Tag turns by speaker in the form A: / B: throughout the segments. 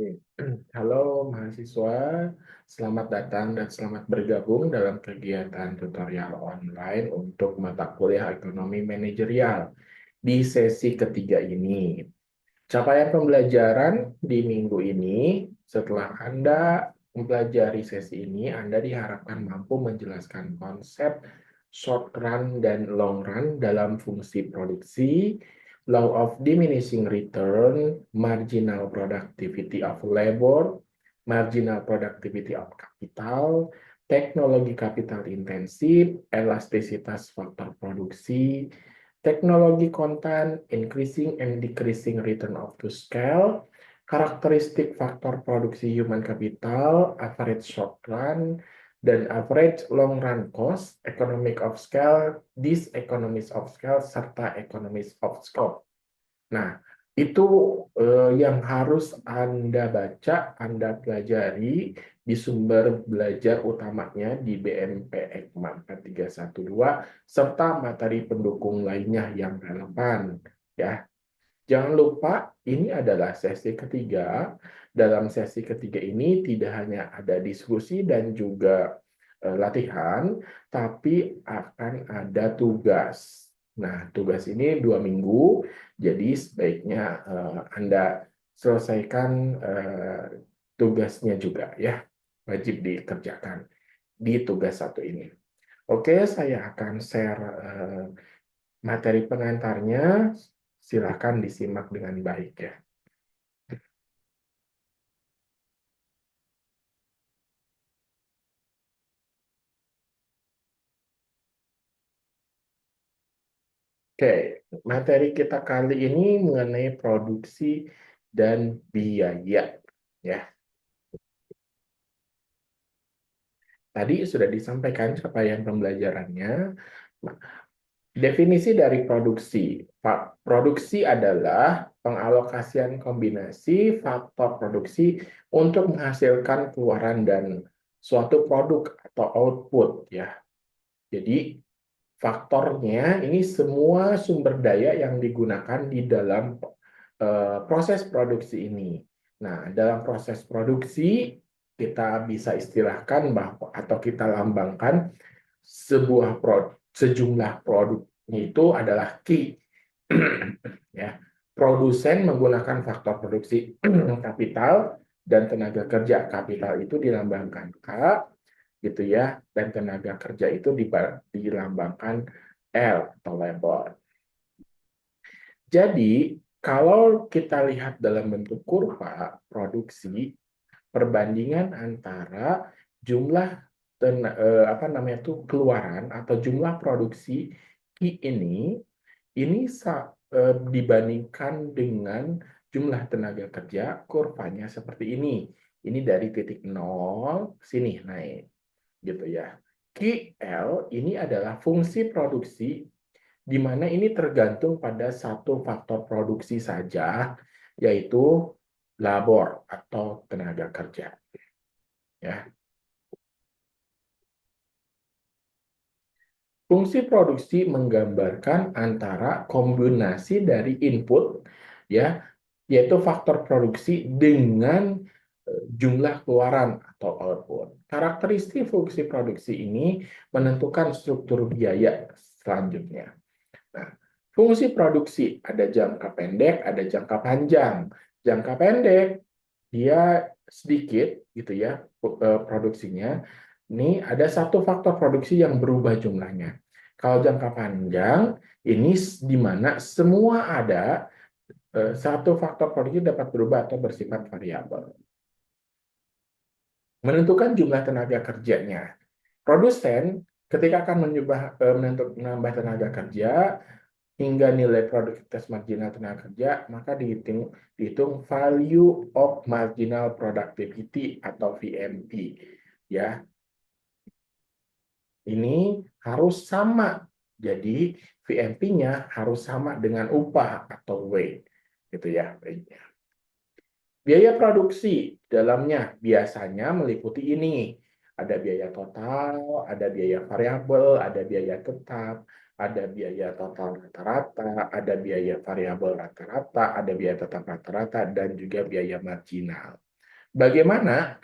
A: Oke. Halo mahasiswa, selamat datang dan selamat bergabung dalam kegiatan tutorial online untuk mata kuliah ekonomi manajerial di sesi ketiga ini. Capaian pembelajaran di minggu ini, setelah Anda mempelajari sesi ini, Anda diharapkan mampu menjelaskan konsep short run dan long run dalam fungsi produksi, law of diminishing return, marginal productivity of labor, marginal productivity of capital, teknologi kapital intensif, elastisitas faktor produksi, teknologi konten, increasing and decreasing return of to scale, karakteristik faktor produksi human capital, average short run, dan average long run cost, economic of scale, diseconomies of scale, serta economies of scope. Nah, itu yang harus Anda baca, Anda pelajari di sumber belajar utamanya di BMP Ekma 4312 serta materi pendukung lainnya yang relevan. Ya, jangan lupa ini adalah sesi ketiga. Dalam sesi ketiga ini tidak hanya ada diskusi dan juga latihan, tapi akan ada tugas. Nah, tugas ini 2 minggu, jadi sebaiknya Anda selesaikan tugasnya juga ya, wajib dikerjakan di tugas satu ini. Oke, saya akan share materi pengantarnya. Silakan disimak dengan baik ya. Oke, materi kita kali ini mengenai produksi dan biaya ya. Tadi sudah disampaikan capaian pembelajarannya. Nah, definisi dari produksi. Produksi adalah pengalokasian kombinasi faktor produksi untuk menghasilkan keluaran dan suatu produk atau output ya. Jadi faktornya ini semua sumber daya yang digunakan di dalam proses produksi ini. Nah, dalam proses produksi kita bisa istilahkan bahwa atau kita lambangkan sejumlah produknya itu adalah key. Ya, produsen menggunakan faktor produksi kapital dan tenaga kerja. Kapital itu dilambangkan K, gitu ya, dan tenaga kerja itu dilambangkan L atau labor. Jadi kalau kita lihat dalam bentuk kurva produksi, perbandingan antara jumlah apa namanya tuh keluaran atau jumlah produksi ini dibandingkan dengan jumlah tenaga kerja, kurvanya seperti ini. Ini dari titik 0 sini naik gitu ya. QL ini adalah fungsi produksi di mana ini tergantung pada satu faktor produksi saja, yaitu labor atau tenaga kerja. Ya. Fungsi produksi menggambarkan antara kombinasi dari input, ya, yaitu faktor produksi dengan jumlah keluaran atau output. Karakteristik fungsi produksi ini menentukan struktur biaya selanjutnya. Nah, fungsi produksi ada jangka pendek, ada jangka panjang. Jangka pendek dia sedikit gitu ya produksinya. Ini ada satu faktor produksi yang berubah jumlahnya. Kalau jangka panjang ini di mana semua ada satu faktor produksi dapat berubah atau bersifat variabel. Menentukan jumlah tenaga kerjanya. Produsen ketika akan menambah tenaga kerja hingga nilai produktivitas marginal tenaga kerja, maka dihitung value of marginal productivity atau VMP. Ya, ini harus sama. Jadi VMP-nya harus sama dengan upah atau W, gitu ya. Biaya produksi dalamnya biasanya meliputi ini. Ada biaya total, ada biaya variabel, ada biaya tetap, ada biaya total rata-rata, ada biaya variabel rata-rata, ada biaya tetap rata-rata, dan juga biaya marginal. Bagaimana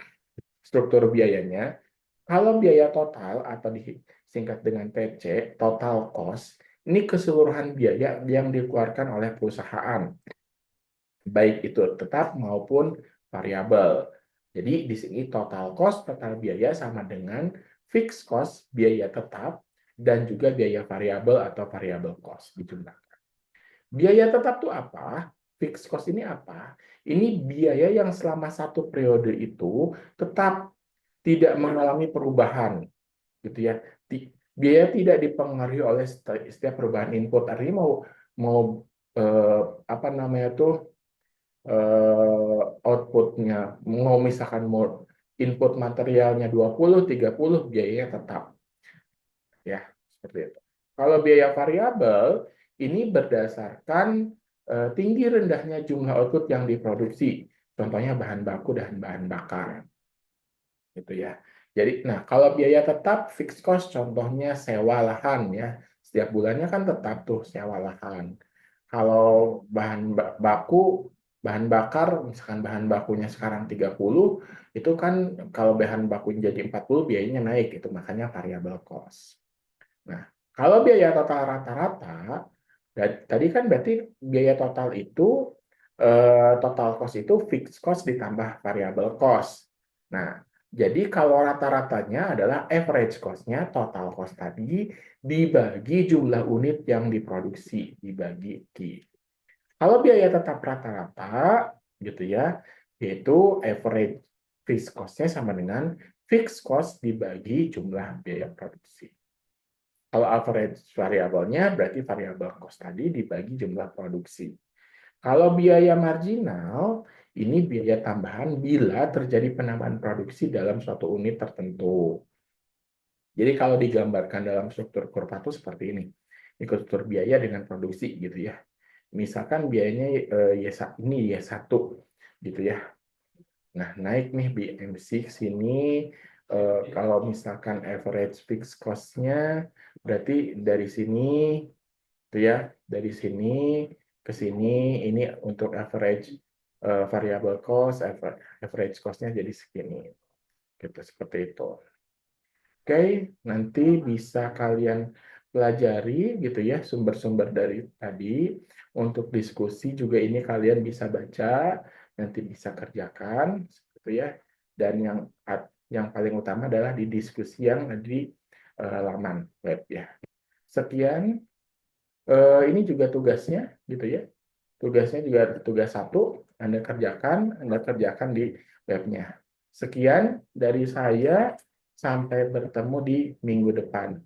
A: struktur biayanya? Kalau biaya total atau disingkat dengan TC, total cost, ini keseluruhan biaya yang dikeluarkan oleh perusahaan, baik itu tetap maupun variabel. Jadi di sini total cost, total biaya sama dengan fixed cost, biaya tetap, dan juga biaya variabel atau variable cost dijumlahkan. Biaya tetap itu apa? Fixed cost ini apa? Ini biaya yang selama satu periode itu tetap tidak mengalami perubahan, gitu ya. Biaya tidak dipengaruhi oleh setiap perubahan input. Artinya mau apa namanya tuh outputnya, mau misalkan mau input materialnya 20, 30, biayanya tetap, ya seperti itu. Kalau biaya variabel ini berdasarkan tinggi rendahnya jumlah output yang diproduksi, contohnya bahan baku dan bahan bakar, gitu ya. Jadi, nah kalau biaya tetap fixed cost, contohnya sewa lahan ya, setiap bulannya kan tetap tuh sewa lahan. Kalau bahan baku, bahan bakar, misalkan bahan bakunya sekarang 30, itu kan kalau bahan bakunya jadi 40, biayanya naik, itu makanya variable cost. Nah, kalau biaya total rata-rata, tadi kan berarti biaya total itu, total cost itu fixed cost ditambah variable cost. Nah, jadi kalau rata-ratanya adalah average cost-nya, total cost tadi, dibagi jumlah unit yang diproduksi, dibagi Q. Kalau biaya tetap rata-rata, gitu ya, yaitu average fixed cost-nya sama dengan fixed cost dibagi jumlah biaya produksi. Kalau average variabelnya berarti variabel cost tadi dibagi jumlah produksi. Kalau biaya marginal, ini biaya tambahan bila terjadi penambahan produksi dalam suatu unit tertentu. Jadi kalau digambarkan dalam struktur kurva itu seperti ini. Ini struktur biaya dengan produksi gitu ya. Misalkan biayanya ini Y1 gitu ya. Nah, naik nih BMC sini, kalau misalkan average fixed cost-nya berarti dari sini itu ya, dari sini ke sini, ini untuk average variable cost, average cost-nya jadi segini. Gitu, seperti itu. Oke, nanti bisa kalian pelajari gitu ya sumber-sumber dari tadi. Untuk diskusi juga ini kalian bisa baca, nanti bisa kerjakan gitu ya. Dan yang paling utama adalah di diskusi yang ada di laman web ya. Sekian, ini juga tugasnya gitu ya. Tugasnya juga tugas satu, Anda kerjakan di webnya. Sekian dari saya, sampai bertemu di minggu depan.